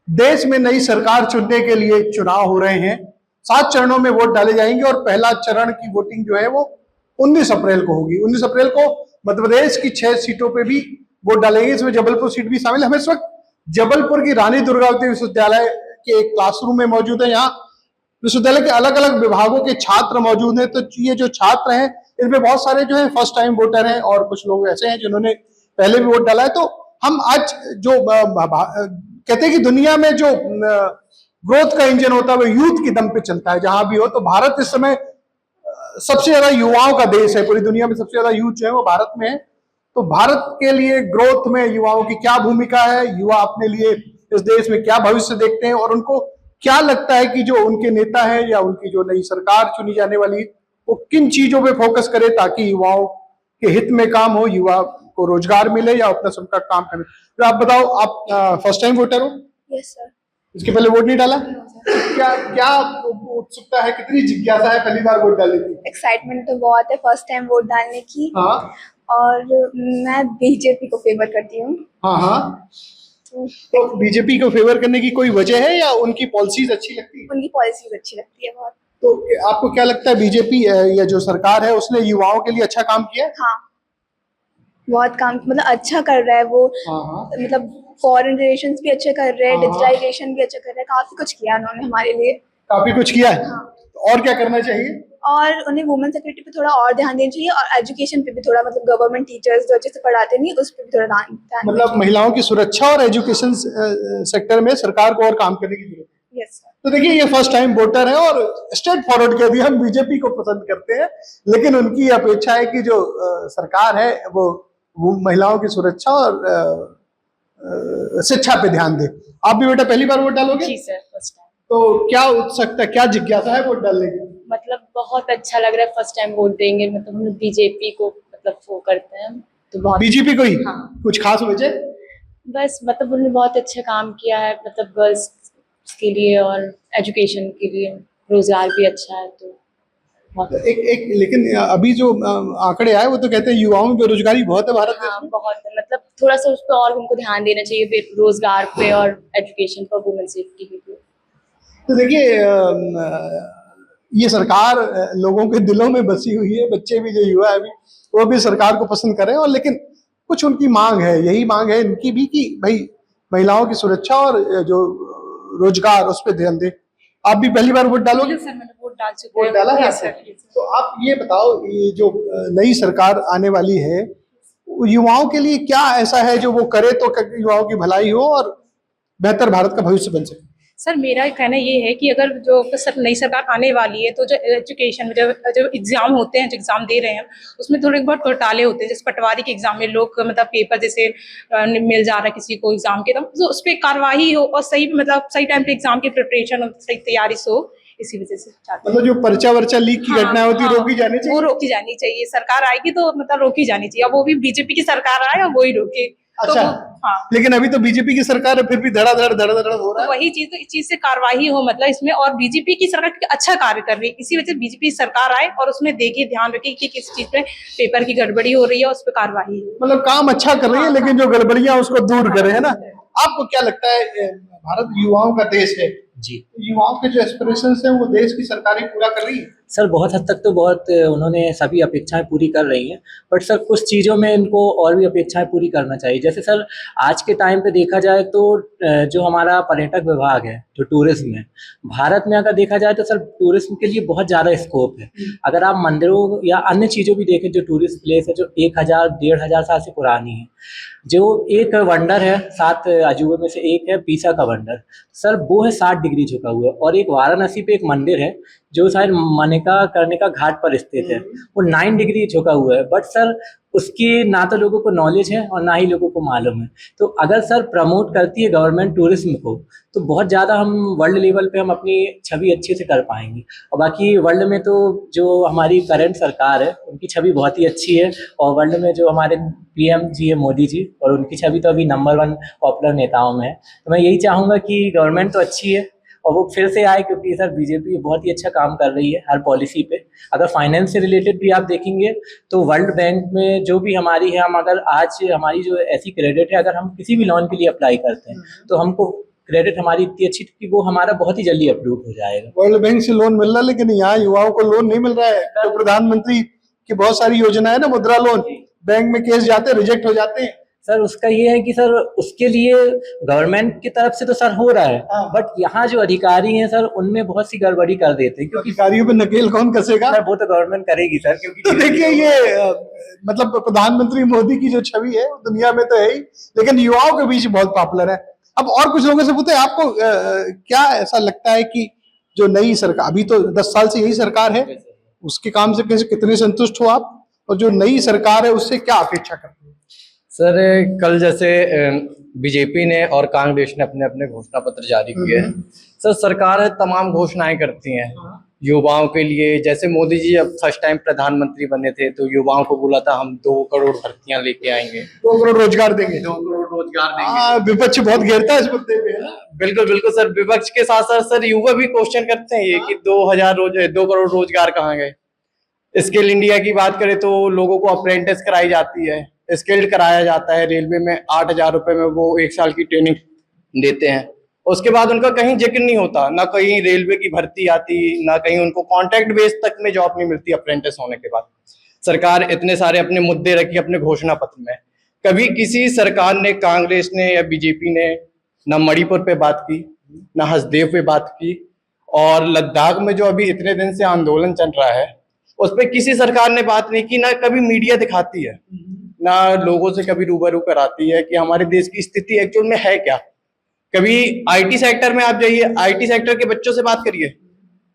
देश में नई सरकार चुनने के लिए चुनाव हो रहे हैं। 7 चरणों में वोट डाले जाएंगे और पहला चरण की वोटिंग जो है वो 19 अप्रैल को होगी। 19 अप्रैल को मध्य प्रदेश की 6 सीटों पे भी वोट डालेंगे, इसमें जबलपुर सीट भी शामिल है। हम इस वक्त जबलपुर की रानी दुर्गावती विश्वविद्यालय के एक क्लासरूम में मौजूद है। यहाँ विश्वविद्यालय के अलग अलग विभागों के छात्र मौजूद हैं। तो ये जो छात्र हैं इनमें बहुत सारे जो है फर्स्ट टाइम वोटर हैं और कुछ लोग ऐसे हैं जिन्होंने पहले भी वोट डाला है। तो हम आज जो कहते हैं कि दुनिया में जो ग्रोथ का इंजन होता है वो यूथ के दम पे चलता है जहां भी हो। तो भारत इस समय सबसे ज्यादा युवाओं का देश है, पूरी दुनिया में सबसे ज्यादा यूथ जो है वो भारत में है। तो भारत के लिए ग्रोथ में युवाओं की क्या भूमिका है, युवा अपने लिए इस देश में क्या भविष्य देखते हैं और उनको क्या लगता है कि जो उनके नेता है या उनकी जो नई सरकार चुनी जाने वाली वो किन चीजों पे फोकस करे ताकि युवाओं के हित में काम हो, युवा को रोजगार मिले या अपना सबका काम करे। तो आप बताओ, आप फर्स्ट टाइम वोटर हो? Yes sir. इसके पहले वोट नहीं डाला? क्या क्या उत्सुकता है, कितनी जिज्ञासा है पहली बार वोट डालने की? एक्साइटमेंट तो बहुत है फर्स्ट टाइम वोट डालने की। हाँ। और मैं बीजेपी को फेवर करती हूँ। हाँ हाँ। तो बीजेपी को फेवर करने की कोई वजह है या उनकी पॉलिसीज अच्छी लगती है? उनकी पॉलिसीज अच्छी लगती है बहुत। तो आपको क्या लगता है बीजेपी या जो सरकार है उसने युवाओं के लिए अच्छा काम किया? हाँ, बहुत काम मतलब अच्छा कर रहा है वो। हाँ। मतलब फॉरेन रिलेशंस भी अच्छे कर रहे हैं, डिजिटलाइजेशन भी अच्छा कर रहे हैं, काफी कुछ किया उन्होंने हमारे लिए। काफी कुछ किया है। हाँ। तो और क्या करना चाहिए? और उन्हें वुमेन सिक्योरिटी पे थोड़ा और ध्यान देना चाहिए और एजुकेशन पे भी थोड़ा, मतलब गवर्नमेंट टीचर्स जो अच्छे से पढ़ाते नहीं उस पर भी थोड़ा ध्यान मतलब महिलाओं की सुरक्षा और एजुकेशन सेक्टर में सरकार को और काम करने की जरूरत है। Yes sir. तो देखिए, ये फर्स्ट टाइम वोटर है और स्ट्रेट फॉरवर्ड कह दिया, हम बीजेपी को पसंद करते हैं लेकिन उनकी अपेक्षा है कि जो सरकार है वो महिलाओं की सुरक्षा और शिक्षा पे ध्यान दे। आप भी बेटा पहली बार वोट डालोगे? जी सर, फर्स्ट टाइम। तो क्या उत्सुकता, क्या जिज्ञासा है वोट डालने की? मतलब बहुत अच्छा लग रहा है, फर्स्ट टाइम वोट देंगे। मतलब हम बीजेपी को मतलब वो करते हैं तो बहुत। बीजेपी को ही? हाँ। कुछ खास वजह? बस मतलब उन्होंने बहुत अच्छा काम किया है, मतलब गर्ल्स के लिए और एजुकेशन के लिए, रोजगार भी अच्छा है तो एक लेकिन अभी जो आंकड़े आए वो तो कहते हैं युवाओं में बेरोजगारी बहुत है भारत हाँ, बहुत है। मतलब थोड़ा सा उस पर और उनको ध्यान देना चाहिए, रोजगार पे और एजुकेशन पर, वुमेन सेफ्टी के लिए। तो देखिए, ये सरकार लोगों के दिलों में बसी हुई है। बच्चे भी जो युवा है अभी वो भी सरकार को पसंद कर रहे हैं और लेकिन कुछ उनकी मांग है, यही मांग है इनकी भी कि भाई महिलाओं की सुरक्षा और जो रोजगार उस पर ध्यान दे। आप भी पहली बार वोट डालोगे? सर मैंने वोट डाल चुका है। वोट डाला है सर। तो आप ये बताओ, ये जो नई सरकार आने वाली है युवाओं के लिए क्या ऐसा है जो वो करे तो युवाओं की भलाई हो और बेहतर भारत का भविष्य बन सके? सर मेरा कहना ये है कि अगर जो नई सरकार आने वाली है तो जो एजुकेशन में जो एग्जाम होते हैं, जो एग्जाम दे रहे हैं उसमें थोड़े बहुत घोटाले होते हैं। जैसे पटवारी के एग्जाम में लोग मतलब पेपर जैसे मिल जा रहा है किसी को एग्जाम के, तो उस पर कार्रवाई हो और सही मतलब सही टाइम पे एग्जाम की प्रिपरेशन हो, सही तैयारी से हो। इसी वजह से मतलब जो पर्चा वर्चा लीक की घटना होती है रोकी जानी चाहिए। वो रोकी जानी चाहिए। सरकार आएगी तो मतलब रोकी जानी चाहिए। अब वो भी बीजेपी की सरकार आए और वो ही रोके। अच्छा। तो हाँ, लेकिन अभी तो बीजेपी की सरकार है फिर भी धड़ाधड़ हो रहा है। वही चीज, तो इस चीज से कार्रवाई हो मतलब इसमें, और बीजेपी की सरकार अच्छा कार्य कर रही है, इसी वजह से बीजेपी सरकार आए और उसमें देखिए ध्यान रखे कि किस चीज पे पेपर की गड़बड़ी हो रही है उस पर कार्रवाई हो। मतलब काम अच्छा कर रही है लेकिन जो गड़बड़ियां उसको दूर करे, है ना? आपको क्या लगता है, भारत युवाओं का देश है जी, युवाओं के जो एस्पिरेशंस हैं वो देश की सरकारें पूरा कर रही है? सर बहुत हद तक तो बहुत उन्होंने सभी अपेक्षाएं पूरी कर रही हैं, बट सर कुछ चीज़ों में इनको और भी अपेक्षाएं पूरी करना चाहिए। जैसे सर आज के टाइम पे देखा जाए तो जो हमारा पर्यटक विभाग है, जो टूरिज्म है, भारत में अगर देखा जाए तो सर टूरिज्म के लिए बहुत ज़्यादा स्कोप है। अगर आप मंदिरों या अन्य चीज़ों भी देखें, जो टूरिस्ट प्लेस है जो 1000-1500 साल से पुरानी है, जो एक वंडर है 7 अजूबे में से एक है पीसा का वंडर, सर वो है 60 डिग्री झुका हुआ है। और एक वाराणसी पे एक मंदिर है जो शायद मनिका कर्णिका घाट पर स्थित है, वो 9 डिग्री झुका हुआ है, बट सर उसकी ना तो लोगों को नॉलेज है और ना ही लोगों को मालूम है। तो अगर सर प्रमोट करती है गवर्नमेंट टूरिज्म को तो बहुत ज़्यादा हम वर्ल्ड लेवल पे हम अपनी छवि अच्छे से कर पाएंगे। और बाकी वर्ल्ड में तो जो हमारी करंट सरकार है उनकी छवि बहुत ही अच्छी है, और वर्ल्ड में जो हमारे पीएम जी है मोदी जी, और उनकी छवि तो अभी नंबर 1 पॉपुलर नेताओं में है। तो मैं यही चाहूँगा कि गवर्नमेंट तो अच्छी है और वो फिर से आए, क्योंकि सर बीजेपी बहुत ही अच्छा काम कर रही है हर पॉलिसी पे। अगर फाइनेंस से रिलेटेड भी आप देखेंगे तो वर्ल्ड बैंक में जो भी हमारी है, हम अगर आज हमारी जो ऐसी क्रेडिट है, अगर हम किसी भी लोन के लिए अप्लाई करते हैं तो हमको क्रेडिट हमारी इतनी अच्छी थी कि वो हमारा बहुत ही जल्दी अप्रूव हो जाएगा। वर्ल्ड बैंक से लोन मिल रहा है, लेकिन यहाँ युवाओं को लोन नहीं मिल रहा है। तो प्रधानमंत्री की बहुत सारी योजनाएं ना, मुद्रा लोन, बैंक में केस जाते हैं, रिजेक्ट हो जाते हैं। सर उसका ये है कि सर उसके लिए गवर्नमेंट की तरफ से तो सर हो रहा है, बट यहाँ जो अधिकारी हैं सर उनमें बहुत सी गड़बड़ी कर देते हैं, क्योंकि अधिकारियों पे नकेल कौन कसेगा? सर वो तो गवर्नमेंट करेगी सर, क्योंकि तो देखिए ये मतलब प्रधानमंत्री मोदी की जो छवि है वो दुनिया में तो है ही, लेकिन युवाओं के बीच बहुत पॉपुलर है। अब और कुछ लोगों से पूछते हैं, आपको क्या ऐसा लगता है कि जो नई सरकार, अभी तो 10 साल से यही सरकार है, उसके काम से कितने संतुष्ट हो आप, और जो नई सरकार है उससे क्या अपेक्षा करते हैं? सर कल जैसे बीजेपी ने और कांग्रेस ने अपने अपने घोषणा पत्र जारी किए हैं। सर सरकार तमाम घोषणाएं करती हैं युवाओं के लिए। जैसे मोदी जी जब फर्स्ट टाइम प्रधानमंत्री बने थे तो युवाओं को बोला था हम 2 करोड़ भर्तियां लेके आएंगे, 2 करोड़ रोजगार देंगे, 2 करोड़ रोजगार देंगे। विपक्ष बहुत घेरता है इस मुद्दे पे। बिल्कुल बिल्कुल सर, विपक्ष के साथ साथ सर युवा भी क्वेश्चन करते हैं ये कि 2 करोड़ रोजगार कहाँ गए। स्किल इंडिया की बात करें तो लोगों को अप्रेंटिस कराई जाती है, स्किल्ड कराया जाता है। रेलवे में 8,000 रुपए में वो 1 साल की ट्रेनिंग देते हैं, उसके बाद उनका कहीं जिक्र नहीं होता, ना कहीं रेलवे की भर्ती आती, ना कहीं उनको कॉन्ट्रैक्ट बेस तक में जॉब नहीं मिलती अप्रेंटिस होने के बाद। सरकार इतने सारे अपने मुद्दे रखी अपने घोषणा पत्र में, कभी किसी सरकार ने, कांग्रेस ने या बीजेपी ने, ना मणिपुर पे बात की, ना हसदेव पे बात की, और लद्दाख में जो अभी इतने दिन से आंदोलन चल रहा है उस पर किसी सरकार ने बात नहीं की। ना कभी मीडिया दिखाती है, ना लोगों से कभी रूबरू कराती है कि हमारे देश की स्थिति एक्चुअल में है क्या। कभी आईटी सेक्टर में आप जाइए, आईटी सेक्टर के बच्चों से बात करिए।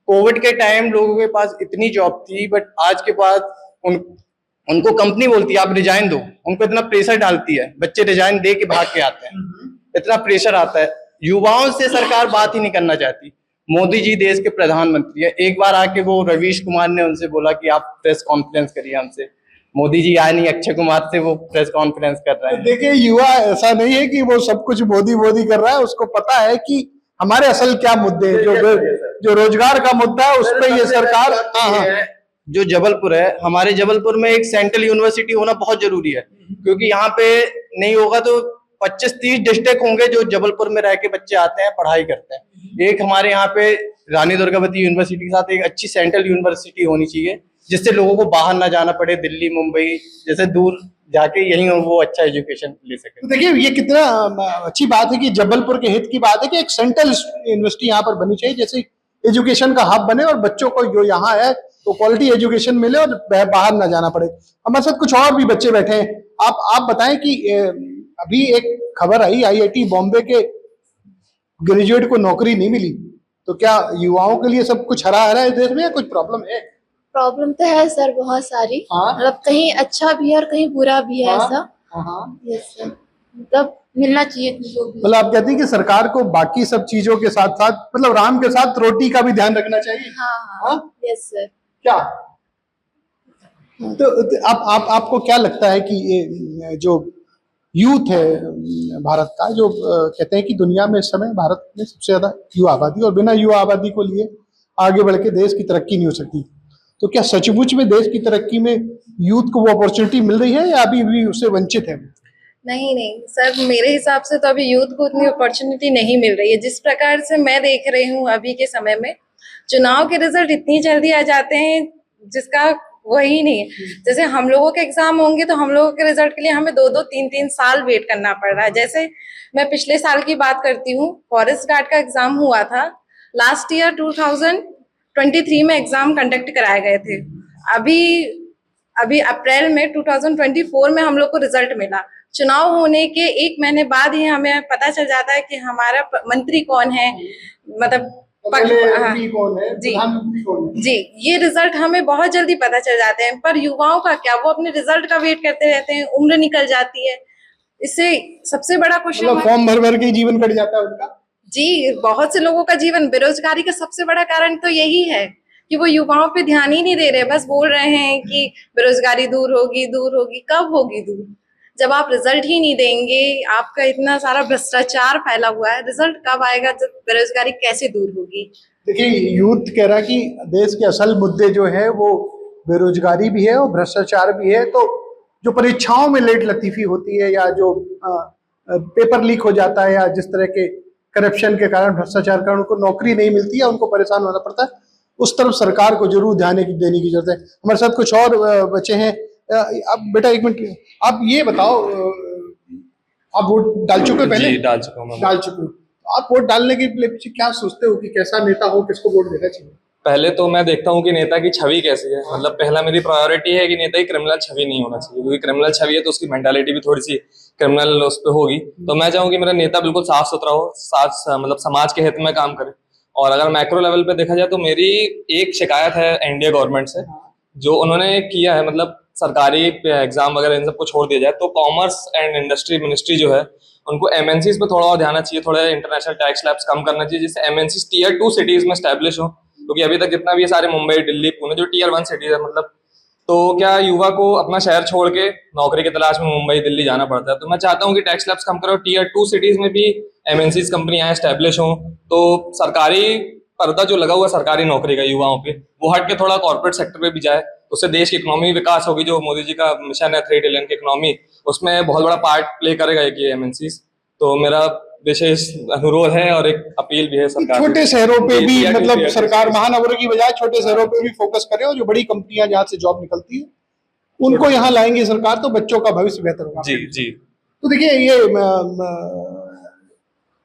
कोविड के टाइम लोगों के पास इतनी जॉब थी, बट आज के बाद उनको कंपनी बोलती है आप रिजाइन दो, उनको इतना प्रेशर डालती है, बच्चे रिजाइन दे के भाग के आते हैं, इतना प्रेशर आता है। युवाओं से सरकार बात ही नहीं करना चाहती। मोदी जी देश के प्रधानमंत्री है, एक बार आके वो रवीश कुमार ने उनसे बोला कि आप प्रेस कॉन्फ्रेंस करिए हमसे, मोदी जी आए नहीं, अक्षय कुमार से वो प्रेस कॉन्फ्रेंस कर रहे हैं। देखिए युवा ऐसा नहीं है कि वो सब कुछ मोदी मोदी कर रहा है, उसको पता है कि हमारे असल क्या मुद्दे हैं। जो रोजगार का मुद्दा है उस पर ये सरकार, जो जबलपुर है, हमारे जबलपुर में एक सेंट्रल यूनिवर्सिटी होना बहुत जरूरी है, क्योंकि यहाँ पे नहीं होगा तो 25-30 डिस्ट्रिक्ट होंगे जो जबलपुर में रह के बच्चे आते हैं, पढ़ाई करते हैं। एक हमारे यहाँ पे रानी दुर्गावती यूनिवर्सिटी के साथ एक अच्छी सेंट्रल यूनिवर्सिटी होनी चाहिए, जिससे लोगों को बाहर ना जाना पड़े, दिल्ली मुंबई जैसे दूर जाके यहीं वो अच्छा एजुकेशन ले सके। तो देखिए ये कितना अच्छी बात है कि जबलपुर के हित की बात है कि एक सेंट्रल यूनिवर्सिटी यहाँ पर बनी चाहिए, जैसे एजुकेशन का हब बने और बच्चों को जो यहाँ है तो क्वालिटी एजुकेशन मिले और बाहर ना जाना पड़े। हमारे साथ कुछ और भी बच्चे बैठे हैं, आप बताएं कि अभी एक खबर आई IIT बॉम्बे के ग्रेजुएट को नौकरी नहीं मिली, तो क्या युवाओं के लिए सब कुछ हरा हरा है देश में या कुछ प्रॉब्लम है? प्रॉब्लम तो है सर बहुत सारी, मतलब कहीं अच्छा भी है और कहीं बुरा भी है ऐसा। यस सर, मतलब मिलना चाहिए। मतलब आप कहती हैं कि सरकार को बाकी सब चीजों के साथ साथ, मतलब राम के साथ रोटी का भी ध्यान रखना चाहिए। हाँ, यस सर। क्या तो आपको क्या लगता है कि ये जो यूथ है भारत का, जो कहते हैं कि दुनिया में इस समय भारत में सबसे ज्यादा युवा आबादी, और बिना युवा आबादी को लिए आगे बढ़ के देश की तरक्की नहीं हो सकती, तो क्या सचमुच में देश की तरक्की में यूथ को वो अपॉर्चुनिटी मिल रही है या अभी भी उससे वंचित है? नहीं सर, मेरे हिसाब से तो अभी यूथ को उतनी अपॉर्चुनिटी नहीं मिल रही है। जिस प्रकार से मैं देख रही हूँ अभी के समय में चुनाव के रिजल्ट इतनी जल्दी आ जाते हैं जिसका वही नहीं है। जैसे हम लोगों के एग्जाम होंगे तो हम लोगों के रिजल्ट के लिए हमें 2-2, 3-3 साल वेट करना पड़ रहा है। जैसे मैं पिछले साल की बात करती हूँ, फॉरेस्ट गार्ड का एग्जाम हुआ था लास्ट ईयर 2023 में एग्जाम कंडक्ट कराए गए थे। अभी अप्रैल में 2024 में हम लोग को रिजल्ट मिला। चुनाव होने के 1 महीने बाद ही हमें पता चल जाता है कि हमारा मंत्री कौन है, मतलब कौन है, प्रधानमंत्री कौन है। जी, ये रिजल्ट हमें बहुत जल्दी पता चल जाते हैं। पर युवाओं का क्या, वो अपने रिजल्ट का वेट करते रहते हैं, उम्र निकल जाती है। इससे सबसे बड़ा क्वेश्चन, फॉर्म भर के जीवन कट जाता है उनका। जी, बहुत से लोगों का जीवन, बेरोजगारी का सबसे बड़ा कारण तो यही है कि वो युवाओं पे ध्यान ही नहीं दे रहे, बस बोल रहे हैं कि बेरोजगारी दूर होगी। कब होगी दूर, जब आप रिजल्ट ही नहीं देंगे? आपका इतना सारा भ्रष्टाचार फैला हुआ है, रिजल्ट कब आएगा? जब बेरोजगारी कैसे दूर होगी? देखिए यूथ कह रहा है कि देश के असल मुद्दे जो है वो बेरोजगारी भी है और भ्रष्टाचार भी है। तो जो परीक्षाओं में लेट लतीफी होती है या जो पेपर लीक हो जाता है या जिस तरह के करप्शन के कारण, भ्रष्टाचार के कारण उनको नौकरी नहीं मिलती है, उनको परेशान होना पड़ता है। उस तरफ सरकार को जरूर ध्यान देने की जरूरत है। हमारे साथ कुछ और बच्चे हैं। आप बेटा एक मिनट, आप ये बताओ, आप वोट डाल चुके हो पहले? जी, डाल चुका हूँ। डाल चुके हो। आप वोट डालने के लिए क्या सोचते हो कि कैसा नेता हो, किसको वोट देना चाहिए? पहले तो मैं देखता हूँ कि नेता की छवि कैसी है। मतलब पहला मेरी प्रायोरिटी है कि नेता की क्रिमिनल छवि नहीं होना चाहिए, क्योंकि क्रिमिनल छवि है तो उसकी मेंटालिटी भी थोड़ी सी क्रिमिनल उस पर होगी। तो मैं चाहूँ कि मेरा नेता बिल्कुल साफ सुथरा हो, मतलब समाज के हित में काम करे। और अगर मैक्रो लेवल पे देखा जाए तो मेरी एक शिकायत है एनडीए गवर्नमेंट से, जो उन्होंने किया है, मतलब सरकारी एग्जाम वगैरह इन सबको छोड़ दिया जाए तो कॉमर्स एंड इंडस्ट्री मिनिस्ट्री जो है उनको एमएनसीज पे थोड़ा और ध्यान चाहिए, थोड़ा इंटरनेशनल टैक्स स्लैब्स कम करना चाहिए, जिससे एमएनसीज टियर 2 सिटीज में स्टैब्लिश हो। क्योंकि अभी तक जितना भी ये सारे मुंबई, दिल्ली, पुणे जो टियर 1 सिटीज है, मतलब तो क्या युवा को अपना शहर छोड़ के नौकरी की तलाश में मुंबई, दिल्ली जाना पड़ता है। तो मैं चाहता हूँ कि टैक्स स्लैब्स कम करो, टियर 2 सिटीज में भी एमएनसीज कंपनियां एस्टैब्लिश हों, तो सरकारी पर्दा जो लगा हुआ है सरकारी नौकरी का युवाओं पे, वो हट के थोड़ा कॉर्पोरेट सेक्टर पे भी जाए। उससे देश की इकोनॉमी विकास होगी। जो मोदी जी का मिशन है 3 ट्रिलियन की इकोनॉमी, उसमें बहुत बड़ा पार्ट प्ले करेगा ये एमएनसीज। तो मेरा विशेष अनुरोध है और एक अपील भी है सरकार छोटे शहरों पे भी, मतलब सरकार महानगरों की बजाय छोटे शहरों पे भी फोकस करे, और जो बड़ी कंपनियां जहाँ से जॉब निकलती है उनको यहाँ लाएंगे सरकार, तो बच्चों का भविष्य बेहतर होगा। जी जी। तो देखिए, ये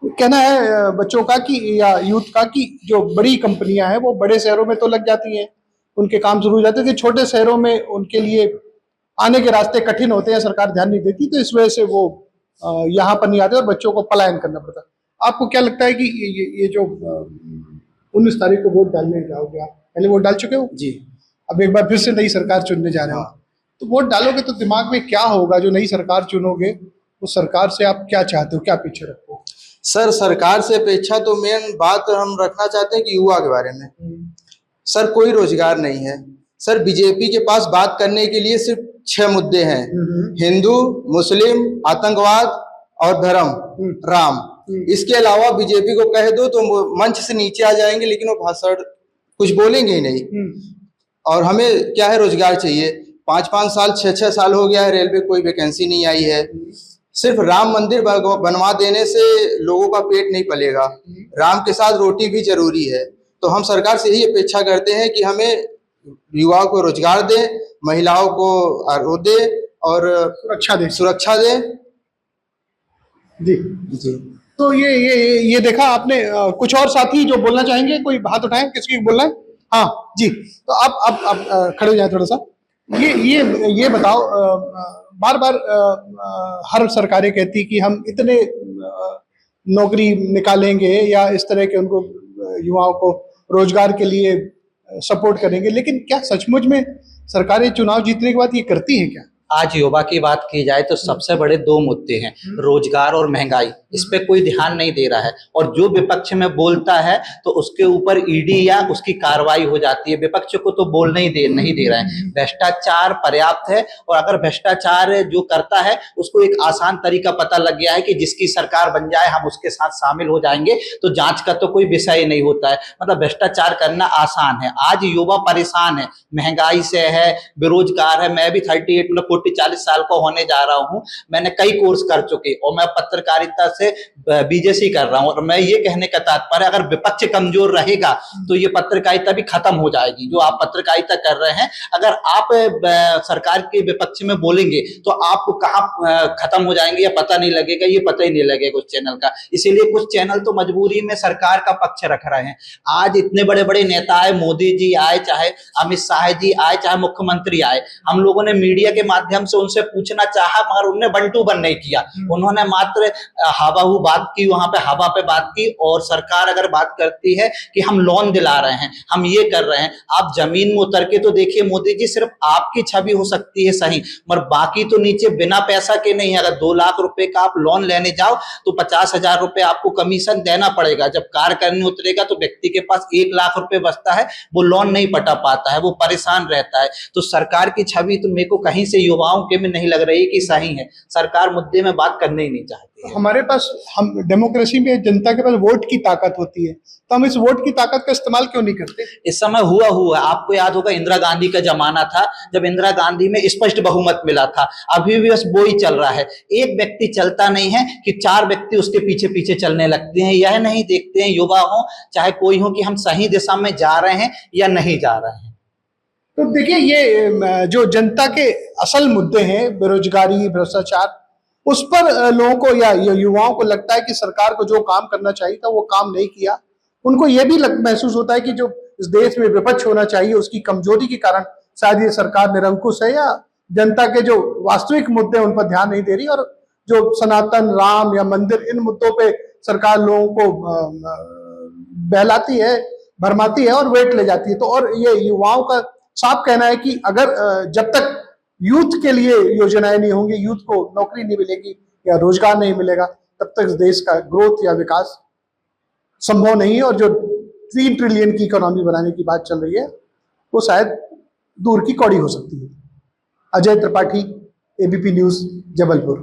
कहना है बच्चों का कि, या यूथ का, कि जो बड़ी कंपनियां हैं वो बड़े शहरों में तो लग जाती हैं, उनके काम शुरू हो जाते थे, छोटे शहरों में उनके लिए आने के रास्ते कठिन होते हैं, सरकार ध्यान नहीं देती, तो इस वजह से वो यहाँ पर नहीं आते और बच्चों को पलायन करना पड़ता है। आपको क्या लगता है कि ये जो 19 तारीख को वोट डालने जाओगे, आप पहले वोट डाल चुके हो? जी। अब एक बार फिर से नई सरकार चुनने जा रहे हो, तो वोट डालोगे तो दिमाग में क्या होगा? जो नई सरकार चुनोगे उस सरकार से आप क्या चाहते हो, क्या अपेक्षा रखते हो? सर, सरकार से अपेक्षा तो मेन बात हम रखना चाहते हैं कि युवा के बारे में। सर, कोई रोजगार नहीं है। सर, बीजेपी के पास बात करने के लिए सिर्फ 6 मुद्दे हैं: हिंदू, मुस्लिम, आतंकवाद और धर्म, राम। इसके अलावा बीजेपी को कह दो तो मंच से नीचे आ जाएंगे, लेकिन वो भाषण कुछ बोलेंगे ही नहीं। और हमें क्या है, रोजगार चाहिए। 5-5 साल, 6-6 साल हो गया है, रेलवे कोई वैकेंसी नहीं आई है। सिर्फ राम मंदिर बनवा देने से लोगों का पेट नहीं पलेगा, राम के साथ रोटी भी जरूरी है। तो हम सरकार से यही अपेक्षा करते हैं कि हमें युवाओं को रोजगार दे, महिलाओं को आरोग्य दे और सुरक्षा दे। जी जी। तो ये देखा आपने। कुछ और साथी जो बोलना चाहेंगे, कोई हाथ उठाएं, किसकी बोलना है? हाँ जी। तो आप खड़े हो जाए थोड़ा सा। ये बताओ, बार बार हर सरकारें कहती कि हम इतने नौकरी निकालेंगे या इस तरह के उनको युवाओं को रोजगार के लिए सपोर्ट करेंगे, लेकिन क्या सचमुच में सरकारें चुनाव जीतने के बाद ये करती हैं क्या? आज युवा की बात की जाए तो सबसे बड़े 2 मुद्दे हैं, रोजगार और महंगाई। इस पे कोई ध्यान नहीं दे रहा है, और जो विपक्ष में बोलता है तो उसके ऊपर ईडी या उसकी कार्रवाई हो जाती है। विपक्ष को तो बोलने ही नहीं दे रहा है। भ्रष्टाचार पर्याप्त है, और अगर भ्रष्टाचार जो करता है उसको एक आसान तरीका पता लग गया है कि जिसकी सरकार बन जाए हम उसके साथ शामिल हो जाएंगे, तो जांच का तो कोई विषय नहीं होता है। मतलब भ्रष्टाचार करना आसान है। आज युवा परेशान है, महंगाई से है, बेरोजगार है। मैं भी 38 मतलब 40 साल का होने जा रहा हूं। मैंने कई कोर्स कर चुके, और मैं पत्रकारिता से बीजेसी कर रहा हूं। और मैं ये कहने का तात्पर्य, अगर विपक्ष कमजोर रहेगा तो ये पत्रकारिता भी खत्म हो जाएगी। जो आप पत्रकारिता कर रहे हैं, अगर आप सरकार के विपक्ष में बोलेंगे तो आपको कहाँ खत्म हो जाएंगे या पता नहीं लगेगा, ये पता ही नहीं लगेगा कुछ चैनल का। इसीलिए कुछ चैनल तो मजबूरी में सरकार का पक्ष रख रहे हैं। आज इतने बड़े बड़े नेता आए, मोदी जी आए, चाहे अमित शाह जी आए, चाहे मुख्यमंत्री आए, हम लोगों ने मीडिया के माध्यम से उनसे पूछना चाहा, मगर उन्होंने बंटू बन नहीं किया। उन्होंने मात्र हवाहू बात की, वहां पे हवा पे बात की। और सरकार अगर बात करती है कि हम लोन दिला रहे हैं, हम ये कर रहे हैं, आप जमीन में उतर के तो देखिए मोदी जी, सिर्फ आपकी छवि हो सकती है सही, मगर बाकी तो नीचे बिना पैसा के नहीं है। अगर 2 लाख रुपए का आप लोन लेने जाओ तो 50,000 रुपए आपको कमीशन देना पड़ेगा। जब कार करने उतरेगा तो व्यक्ति के पास 1 लाख रुपए बचता है, वो लोन नहीं पटा पाता है, वो परेशान रहता है। तो सरकार की छवि तो मेरे को कहीं से युवाओं के में नहीं लग रही कि सही है। सरकार मुद्दे में बात करने ही नहीं चाहती है। हमारे पास, हम डेमोक्रेसी में जनता के पास वोट की ताकत होती है, तो हम इस वोट की ताकत का इस्तेमाल क्यों नहीं करते? इस समय हुआ आपको याद होगा इंदिरा गांधी का जमाना था, जब इंदिरा गांधी में स्पष्ट बहुमत मिला था। अभी भी बस वो ही चल रहा है, एक व्यक्ति चलता नहीं है कि 4 व्यक्ति उसके पीछे पीछे चलने लगते हैं। यह नहीं देखते हैं, युवा हो चाहे कोई हो, कि हम सही दिशा में जा रहे हैं या नहीं जा रहे हैं। तो देखिए, ये जो जनता के असल मुद्दे हैं, बेरोजगारी, भ्रष्टाचार, उस पर लोगों को या युवाओं को लगता है कि सरकार को जो काम करना चाहिए था वो काम नहीं किया। उनको ये भी महसूस होता है कि जो इस देश में विपक्ष होना चाहिए उसकी कमजोरी के कारण शायद ये सरकार निरंकुश है, या जनता के जो वास्तविक मुद्दे उन पर ध्यान नहीं दे रही, और जो सनातन, राम या मंदिर, इन मुद्दों पे सरकार लोगों को बहलाती है, भरमाती है और वेट ले जाती है। तो और ये युवाओं का साफ कहना है कि अगर जब तक यूथ के लिए योजनाएं नहीं होंगी, यूथ को नौकरी नहीं मिलेगी या रोजगार नहीं मिलेगा, तब तक देश का ग्रोथ या विकास संभव नहीं है। और जो 3 ट्रिलियन की इकोनॉमी बनाने की बात चल रही है वो शायद दूर की कौड़ी हो सकती है। Ajay Tripathi, ABP news, Jabalpur.